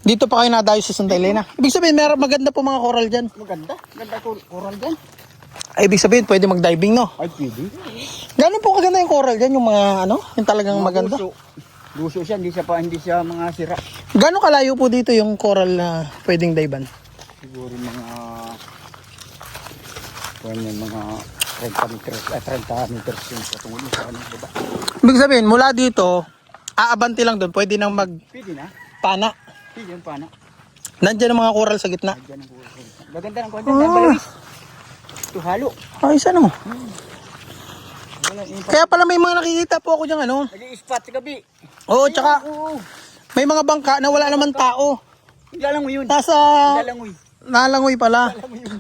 Dito pa kayo nadayo sa Santa Elena. Ibig sabihin, meron maganda po mga coral dyan. Maganda. Ganda coral dyan. Ay, ibig sabihin, pwede mag-diving, no? Ay, pwede. Gano'n po kaganda yung coral dyan, yung mga ano, yung talagang maganda. Luso siya, hindi siya mga sira. Gano'n kalayo po dito yung coral na pwedeng divean? Siguro mga 30 meters, 30 meters yung patungulong sa ano, diba? Ibig sabihin, mula dito, aabanti lang doon, pwede nang Pwede na. magpana. Pwede yung paano. Nandiyan ang mga coral sa gitna. Diyan ang buhay. Maganda ng content. Ang balawis. Ito halo. Ayos ano. Wala, Kaya pala may mga nakikita po ako dyan ano. nag-i-spot sa gabi. Oo, tsaka Oo. may mga bangka na wala naman tao. Lalangoy yun. Nasa Lalangoy. nalangoy pala. Lalangoy yun.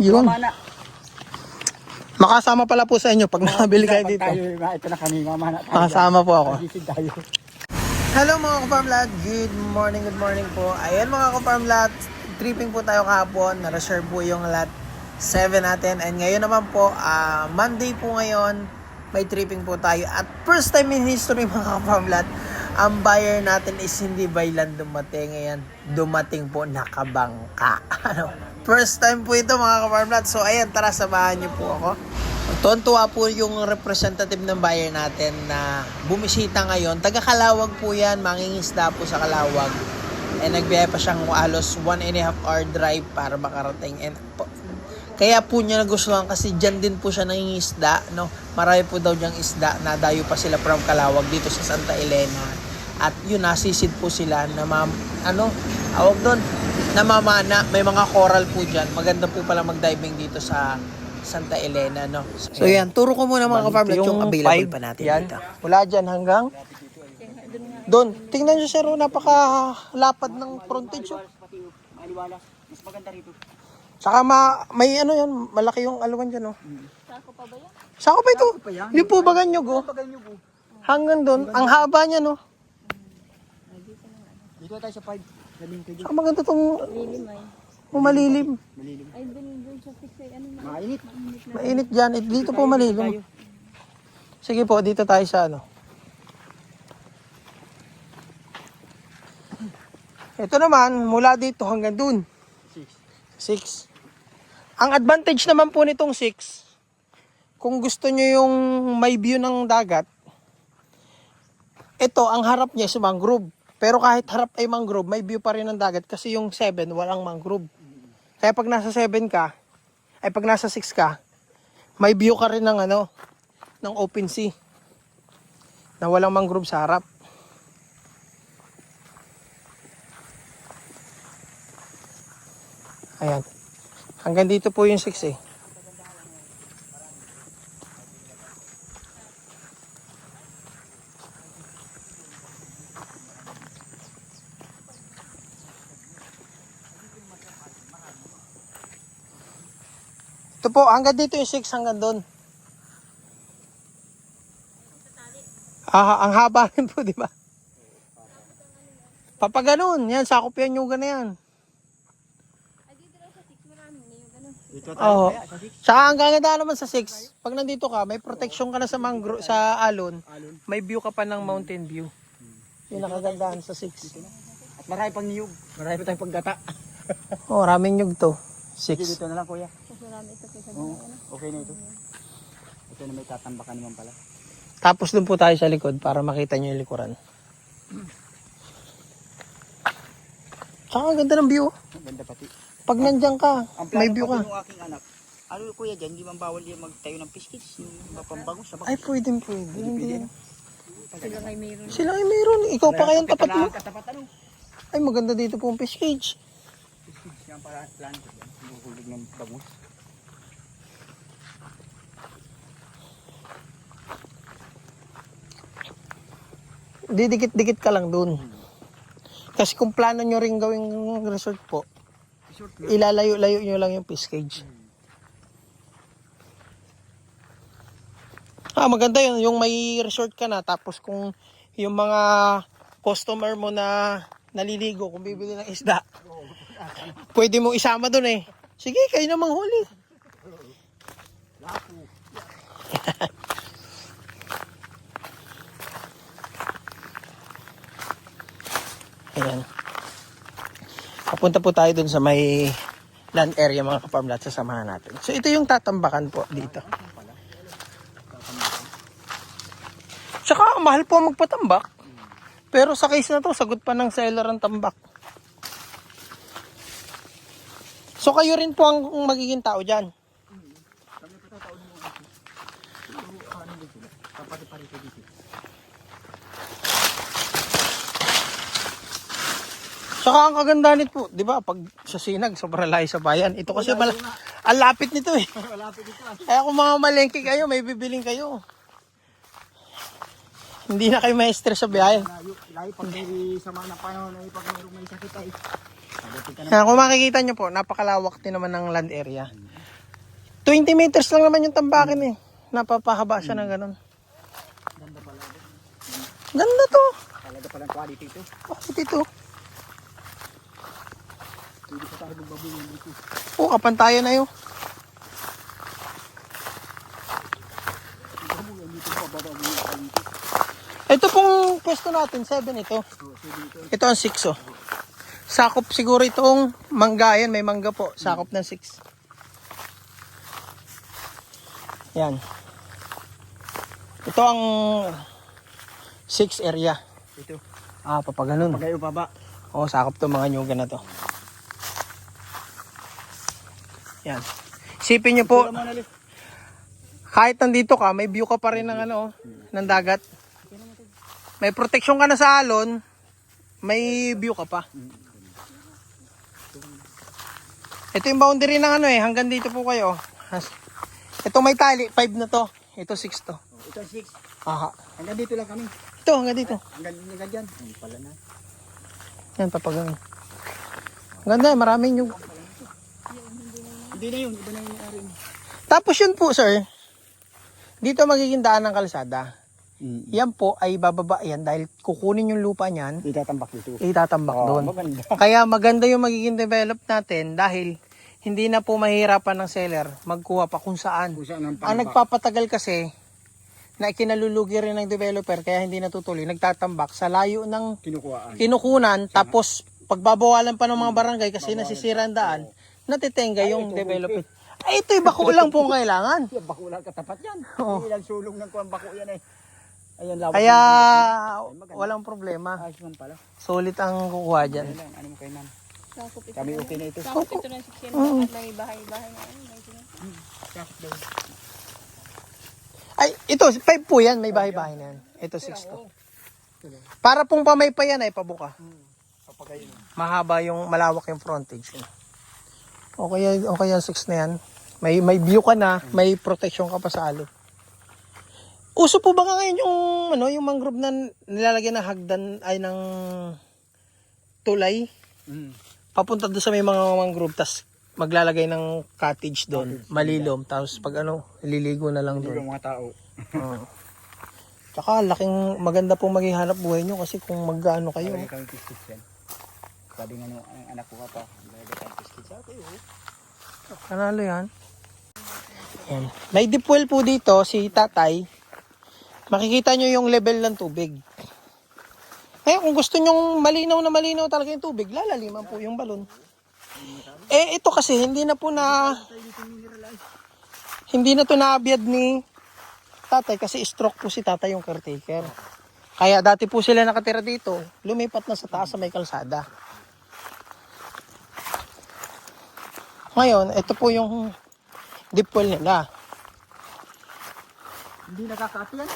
Yun. Mamana. Makasama pala po sa inyo pag nakabili kayo dito. Ito na kami. Mamana tayo. Makasama po ako. Pagising tayo. Hello mga ka-farmlad, good morning po. Ayan mga ka-farmlad, tripping po tayo kahapon, na-reserve po yung lot 7 natin. And ngayon naman po, Monday po ngayon, may tripping po tayo. At first time in history mga ka-farmlad, ang buyer natin is hindi bailan dumating. Ayan, dumating po nakabangka. First time po ito mga ka-farmlad. So ayan, tara samahan niyo po ako. Tuwan-tuwa po yung representative ng buyer natin na bumisita ngayon. Taga Calawag po yan, mangingisda po sa Calawag. And nagbiyaya pa siyang halos 1.5 hour drive para makarating. And kaya po niya nagustuhan kasi dyan din po siya nangingisda. No? Marami po daw diyang isda. Nadayo pa sila from Calawag dito sa Santa Elena. At yun, nasisid po sila na awag doon, namamana. May mga coral po dyan. Maganda po pala mag-diving dito sa Santa Elena, no? So yan, turo ko muna mga ka-farmlad yung available pa natin yan. Dito. Mula dyan hanggang doon. Tingnan nyo sir, napakalapad ng frontage. Maliwala. Mas maganda rito. Saka may ano yan, malaki yung aluwan dyan, no? Sako pa ba yan? Sako pa ito? pa yan. Hindi po ba ganyo, go? Hanggang doon, ang haba niya, no? Dito tayo sa 5. Sabihin kayo. Saka maganda itong Lilim ay. malilim. Malilim. Ay, dun sa fix ay ano na. Mainit. Mainit dyan. Dito po malilim. Sige po, dito tayo sa ano. Ito naman, mula dito hanggang dun. 6. Ang advantage naman po nitong 6, kung gusto nyo yung may view ng dagat, ito, ang harap niya is mangrove. Pero kahit harap ay mangrove, may view pa rin ng dagat kasi yung 7, walang mangrove. Kaya pag nasa 7 ka, ay pag nasa 6 ka, may view ka rin ng ng open sea. Na walang mangrove sa harap. Ayan. Hanggang dito po yung 6 eh. Ito po, hanggang dito yung 6 hanggang doon. Ang haba rin po, di ba? Papaganon, yan, sakop yan yung gana yan. Ay, dito lang sa fix marami na yung ano. Dito Oo. tayo kaya sa 6. Saka ang ganda naman sa 6, pag nandito ka, may protection ka na sa sa alon, may view ka pa ng mountain view. Yun ang kagandahan sa 6. At marami pang niyog. Marami pa tayong paggata. Oh, raming nyug to. Sige, 6. dito na lang kuya. Mas marami ito kaysa Oo, dito. Ano? okay na ito. Ito na may tatambakan naman pala. Tapos dun po tayo sa likod para makita nyo yung likuran. Saka ang ganda ng view. Ang ganda pati. Pag nandyan ka, Ang may plano view pa ka. din ng aking anak. Ano kuya dyan, hindi man bawal din magtayo ng piskits. Yung mapambango sa Ay, pwede. Hindi. Sila ngay mayroon. Sila ay mayroon. Ikaw pa kayang tapat mo. Katapat ano? Ay, maganda dito po ang fish cage. Piskits yan para plano. Buhulog ng bangus. Didikit-dikit ka lang dun. Kasi kung plano nyo rin gawing resort po, Resort ilalayo-layo nyo lang yung fish cage. Maganda yun. Yung may resort ka na, tapos kung yung mga customer mo na naliligo, kung bibili ng isda, pwede mo isama dun eh. Sige, kayo namang huli. Ayan. Papunta po tayo dun sa may land area mga ka-farm lot, sasamahan natin. So ito yung tatambakan po dito. Tsaka mahal po magpatambak. Pero sa case na to, sagot pa ng seller ang tambak. So kayo rin po ang magiging tao dyan. Saka ang kaganda nito, di ba, pag sa Sinag, sobrang layo sa bayan. Ito kasi ang lapit nito eh. Kaya kung mga malengke kayo, may bibiling kayo. Hindi na kayo ma-stress sa biyahe. Layo pag may sama na panahon ay pag may sakit ay. Kaya kung makikita nyo po, napakalawak din naman ng land area. 20 meters lang naman yung tambakin eh. Napapahaba siya ng ganun. Ganda to. Talaga palang quality ito. Bakit ito? Hindi pa tayo magbabuyan dito. Oo, kapantayan na yun. Ito pong pwesto natin, 7 ito. Ito ang 6 oh. Sakop siguro itong mangga. Yan, may mangga po. Sakop ng 6. Yan. Ito ang 6 area. Ito. Papaganon. Pagayo pa ba? Oo, sakop to mga nyuga na to. Yan. Isipin nyo po, kahit nandito ka, may view ka pa rin ng ng dagat. May proteksyon ka na sa alon, may view ka pa. Ito yung boundary ng hanggang dito po kayo. Ito may tali, 5 na to. Ito 6 to. Ito 6. Aha. Hanggang dito lang kami. Ito, hanggang dito. Hanggang dyan. Ay, pala na. Yan, papaganon. Ganda, maraming yung... Hindi na yun. Iba na yung ari. Tapos yun po, sir. Dito magiging daan ng kalsada. Yan po ay bababa yan dahil kukunin yung lupa niyan, Itatambak dito. itatambak doon. Maganda. Kaya maganda yung magiging develop natin dahil hindi na po mahihirapan ng seller magkuha pa kung saan. Kung saan ang Ang nagpapatagal kasi na ikinalulugi rin ng developer kaya hindi natutuloy, nagtatambak sa layo ng kinukuhaan. kinukunan tapos pagbabawalan pa ng mga barangay kasi nasisira ang daan, natitenga yung developer. Ay, ito'y bako lang po ang kailangan. Yung bako lang katapat yan. Oo. Ilang sulong ng kuwang bako yan eh. Ayan, lawak. Kaya maganda. walang problema. Ayos man pala. Sulit ang kukuha dyan. Ano lang, ano mo kay ma'am? Sakop ito. Kami okay na ito. Sakop ito ng 6 yan. At may bahay-bahay na. Sakit daw. Ay, ito, 5 po yan. May bahay-bahay na yan. Ito, 6 to. Para pong pamaypay yan ay pabuka. Papagayin. Mahaba yung, malawak yung frontage. Okay yan 6 na yan. May view ka na, may protection ka pa sa alon. Uso po ba nga ngayon yung mangrove na nilalagyan ng hagdan ay ng tulay? Papunta doon sa may mga mangrove, tas maglalagay ng cottage doon, malilom, tapos pag liligo na lang Hindi doon. mga tao. Tsaka laking maganda pong maging hanap buhay nyo kasi kung maggaano kayo. Kaya kami kistis yan. Sabi nga nung anak ko ka pa, lagay kami kistis. Sabi ko, Panalo yan. Yan. May deep well po dito, si tatay. Makikita nyo yung level ng tubig. Kaya kung gusto nyong malinaw na malinaw talaga yung tubig, lalaliman po yung balon. Ito kasi hindi na to naabiyad ni tatay kasi stroke po si tatay yung caretaker. Kaya dati po sila nakatira dito, lumipat na sa taas sa may kalsada. Ngayon, ito po yung deep well nila. hindi nakakaati yan.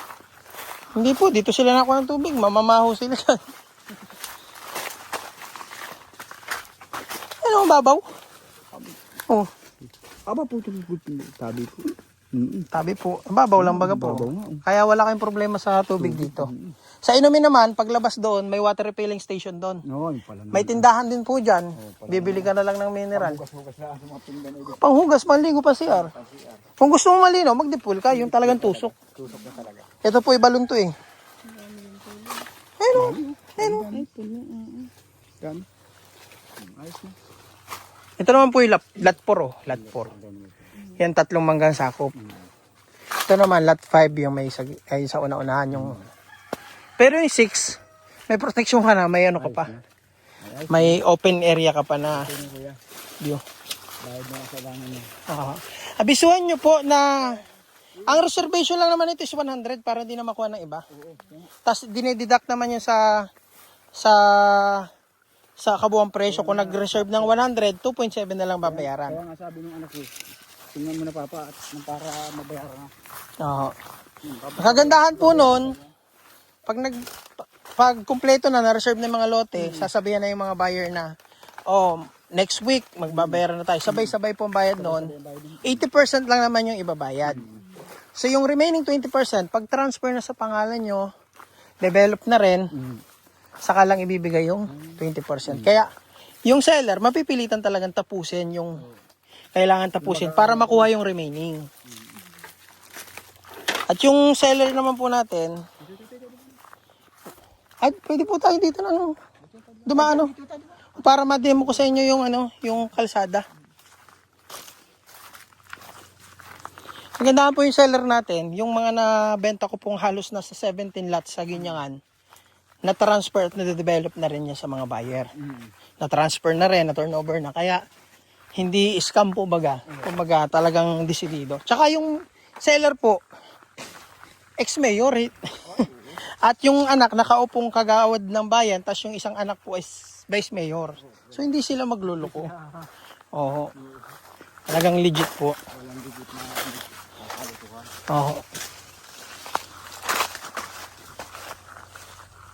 Hindi po, dito sila nakuha ng tubig. Mamamaho sila dyan. Ano ang babaw? Oh, Aba po ito, sabi ko. tabi po. Ang babaw lang baga po. Babaw nga. Kaya wala kayong problema sa tubig dito. Sa inumin naman, paglabas doon, may water refilling station doon. No, yung pala. May tindahan din po dyan. Bibili ka na lang ng mineral. Hugas na mga pinggan na ito. Panghugas, maligo pa CR. Kung gusto mo malinaw, mag-dipul ka. Yung talagang tusok. Tusok na talaga. Ito po ibalon to eh. Ayun. Dami. Ayos na. Ito naman po yung lot 4 oh. Lot 4. Yan 3 manggang sakop. Ito naman lot 5 yung may sa una-unahan yung. Pero yung 6, may protection ka na, may ano ka pa. May open area ka pa na Ito kuya. view. Bayad na sa bangan niya. Abisuhan nyo po na ang reservation lang naman ito is 100 para hindi na makuha ng iba. Tapos dinededuct naman yun sa kabuang presyo. Kung nag-reserve ng 100, 2.7 na lang babayaran. Kaya nga sabi ng anak ko, tingnan mo na papa at para mabayaran na. Oo. Kagandahan po nun, pag kumpleto na-reserve na yung mga lote, sasabihan na yung mga buyer na, next week, magbabayaran na tayo. Sabay-sabay po ang bayad noon. 80% lang naman yung ibabayad. So yung remaining 20%, pag transfer na sa pangalan nyo, develop na rin, saka lang ibibigay yung 20%. Kaya yung seller, mapipilitan talagang tapusin yung kailangan tapusin para makuha yung remaining. At yung seller naman po natin, ay, pwede po tayo dito na dumaan para ma-demo ko sa inyo yung yung kalsada. Ang ganda po yung seller natin, yung mga nabenta ko pong halos nasa 17 lots sa Ginyangan, na-transfer at na-develop na rin niya sa mga buyer. Na-transfer na rin, na-turnover na. Kaya, hindi scam po baga. Kumbaga, talagang desidido. Tsaka yung seller po, ex-mayor. At yung anak, nakaupong kagawad ng bayan, tas yung isang anak po is vice-mayor. So, hindi sila magluloko. Oo. Talagang legit po. Walang digit na kakalutuhan. Oo.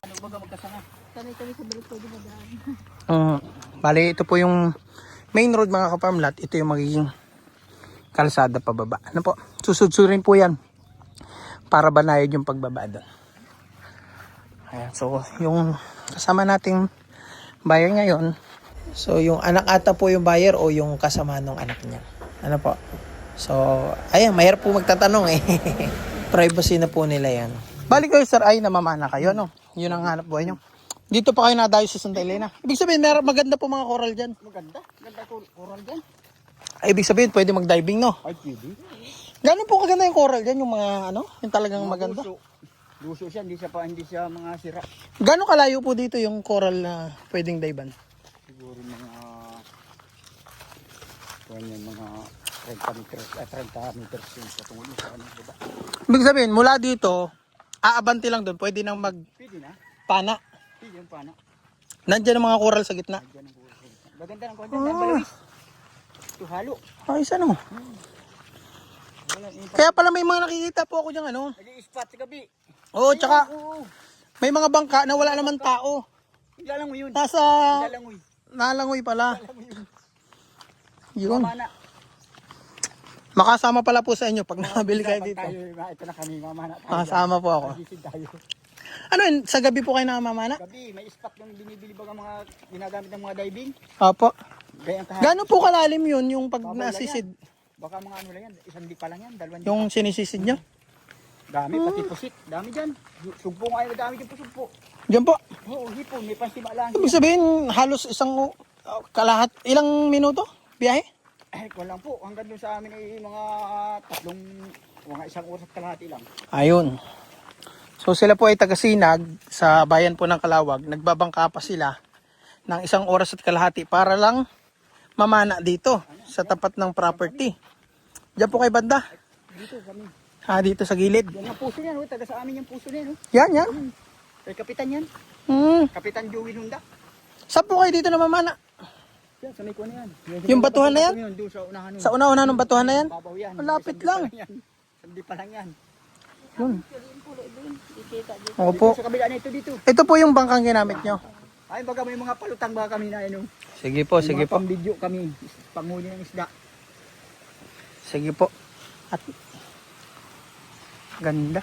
Ano ba magkasama? Sanay kami sa balik pwede madaan. Bali, ito po yung main road mga ka-farm lot. Ito yung magiging kalsada pababa. Ano po? Susudsurin po yan para banayad yung pagbaba doon. Ayan. So, yung kasama nating buyer ngayon. So, yung anak ata po yung buyer o yung kasama ng anak niya. Ano po? So, ayan, mahirap po magtatanong eh. Privacy na po nila yan. Bali kayo sir, ay namamana kayo, no? Yun ang hanap buhay nyo. Dito pa kayo nadayo sa Santa Elena. Ibig sabihin, maganda po mga coral dyan. Maganda. Ganda coral dyan. Ay, ibig sabihin, pwede mag-diving, no? Ay, pwede. Gano'n po kaganda yung coral dyan, yung mga, yung talagang maganda. Luso siya, hindi siya mga sira. Gano'n kalayo po dito yung coral na pwedeng divean? Siguro mga 30 meters yung patungod mo sa kanong baba. Ibig sabihin, mula dito, aabanti lang doon, pwede nang Pwede na. magpana. Pwede yung pana. Nandyan ang mga coral sa gitna. Diyan ang buhay. Maganda ng konti. Ang balawis. Ito halo. Ayos ano. Wala, Kaya pala may mga nakikita po ako dyan nag-i-spot sa gabi. Oo, tsaka Oo. may mga bangka na wala naman tao. Ilalangoy yun. Nasa Ilalangoy. nalangoy pala. Yun. Mamana. Makasama pala po sa inyo pag nakabili kayo dito. Ito na kami, mamana tayo. Makasama po ako. Gising tayo. Ano yun? Sa gabi po kayo namamana? Gabi, may spot yung binibili ba mga ginagamit ng mga diving? Opo. Gaya ang Gano'n po kalalim yun yung pag Babaw lang nasisid? Baka mga ano lang yan, isang di pa lang yan, dalawang di. Yung sinisisid nyo? Dami, pati pusit, dami dyan. Sugpo nga yun, dami dyan po sugpo. Diyan po. Oo, hipon, may pansima lang. Ibig sabihin, halos isang kalahat, ilang minuto? Biyahe? Eh, kung lang po, hanggang doon sa amin ay mga isang oras at kalahati lang. Ayun. So sila po ay taga-Sinag sa bayan po ng Calawag. Nagbabangka pa sila ng isang oras at kalahati para lang mamana dito sa tapat ng property. Diyan po kay banda. Dito kami. Dito sa gilid. Yan ang puso niyan, oh. Taga sa amin yung puso niyan. Oh. Yan, yan. Kay Kapitan yan. Kapitan Joey Hunda. Saan po kayo dito na mamana? Yan, sa may kuha na yan. Yung batuhan na yan? Doon sa unahan nun. Sa una-una ng batuhan na yan? Babaw yan. Malapit Isang di pa lang. yan. Isang di pa lang yan. Yun. Yung pulo doon. Ikita dito. Opo. Dito sa kabila na ito dito. Ito po yung bangkang ginamit nyo. Ay, baga may mga palutang ba kami na ano. Sige po, sige po. Pang-video kami. Panguli ng isda. Sige po. At ganda.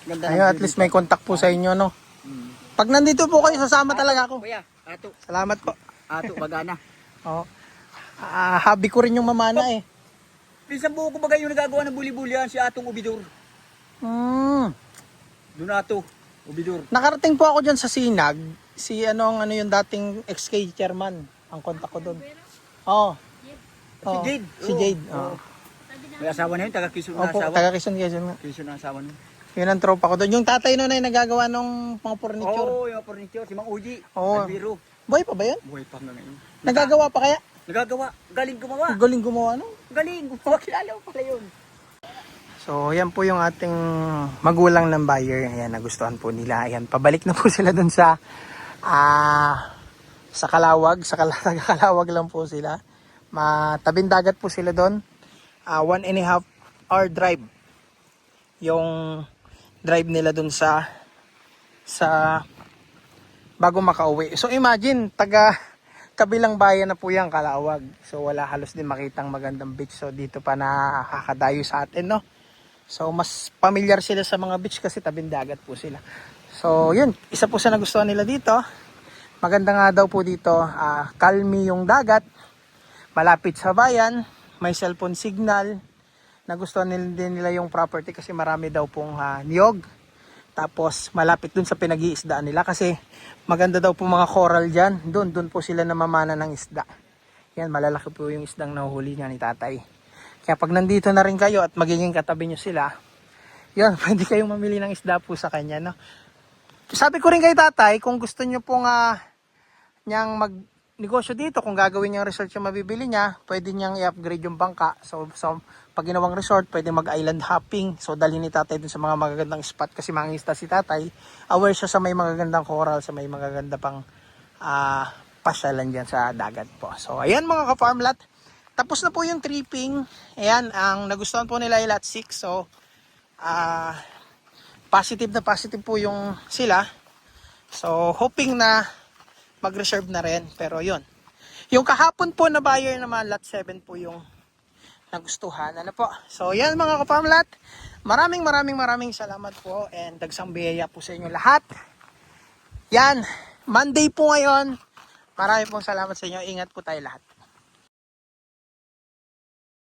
Ganda Ayun, at least may contact po sa inyo, no? Pag nandito po kayo, sasama talaga ako. Kuya, ato. Salamat po. Ato, bagana. Oo. Hobby ko rin yung mamana eh. Pinsan buo ko bagay yung nagagawa ng buli-buli yan, si Atong Ubidor. Doon ato, Ubidor. Nakarating po ako dyan sa Sinag. Si ano yung dating XK chairman. Ang kontak ko doon. Oo. Si Jade. Si Jade. Oo. May asawa na yun, taga Quezon na Opo, asawa. taga Quezon nga. Quezon na asawa nun. Yun ang tropa ko doon. Yung tatay noon ay nagagawa ng mga furniture. Oo, yung furniture, si Mang Uji. Oo. Albiro. Buhay pa ba yun? Buhay pa nga ngayon. Nagagawa pa kaya? Nagagawa. Galing gumawa. Ang galing gumawa, no? Galing gumawa. Kilala ko pala yun. So, yan po yung ating magulang ng buyer. Ayan, nagustuhan po nila. Ayan, pabalik na po sila dun sa Kalawag. Sa Kalawag lang po sila. Matabing dagat po sila dun. 1.5 hour drive. Yung drive nila dun sa bago makauwi. So, imagine, kabilang bayan na po yan, Kalawag. So, wala halos din makitang magandang beach. So, dito pa nakakadayo sa atin, no? So, mas familiar sila sa mga beach kasi tabing dagat po sila. So, yun. Isa po sa nagustuhan nila dito. Maganda nga daw po dito. Calmy yung dagat. Malapit sa bayan. May cellphone signal. Nagustuhan din nila yung property kasi marami daw pong niyog. Tapos, malapit dun sa pinag-iisdaan nila kasi maganda daw po mga coral dyan. Doon po sila namamana ng isda. Yan, malalaki po yung isdang nahuhuli niya ni tatay. Kaya pag nandito na rin kayo at magiging katabi nyo sila, yun, pwede kayong mamili ng isda po sa kanya, no? Sabi ko rin kay tatay, kung gusto nyo pong niyang magnegosyo dito, kung gagawin niyang resort yung mabibili niya, pwede niyang i-upgrade yung bangka. So pag ginawang resort, pwede mag-island hopping. So dali ni tatay dun sa mga magagandang spot kasi mangista si tatay. Aware siya sa may magagandang coral, sa may magaganda pang pasyalan dyan sa dagat po. So ayan mga ka-farmlat. Tapos na po yung tripping. Ayan, ang nagustuhan po nila ay lot 6. So, positive na positive po yung sila. So, hoping na mag-reserve na rin. Pero yun. Yung kahapon po na buyer naman, lot 7 po yung nagustuhan. Ano po? So, yan mga ka-farmlat. Maraming salamat po. And dagsang biyaya po sa inyo lahat. Yan. Monday po ngayon. Maraming pong salamat sa inyo. Ingat po tayo lahat.